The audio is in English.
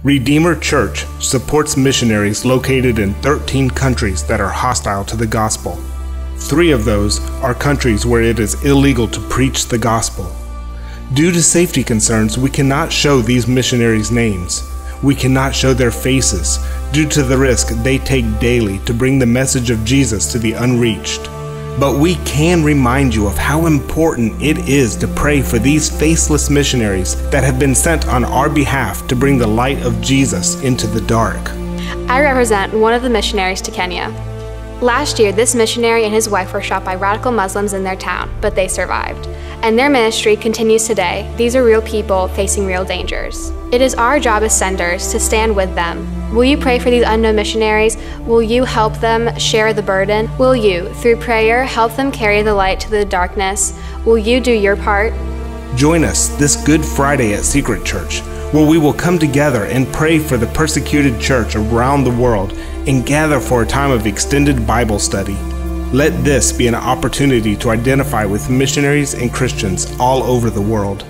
Redeemer Church supports missionaries located in 13 countries that are hostile to the gospel. 3 of those are countries where it is illegal to preach the gospel. Due to safety concerns, we cannot show these missionaries' names. We cannot show their faces due to the risk they take daily to bring the message of Jesus to the unreached. But we can remind you of how important it is to pray for these faceless missionaries that have been sent on our behalf to bring the light of Jesus into the dark. I represent one of the missionaries to Kenya. Last year, this missionary and his wife were shot by radical Muslims in their town, but they survived. And their ministry continues today. These are real people facing real dangers. It is our job as senders to stand with them. Will you pray for these unknown missionaries? Will you help them share the burden? Will you, through prayer, help them carry the light to the darkness? Will you do your part? Join us this Good Friday at Secret Church, where we will come together and pray for the persecuted church around the world and gather for a time of extended Bible study. Let this be an opportunity to identify with missionaries and Christians all over the world.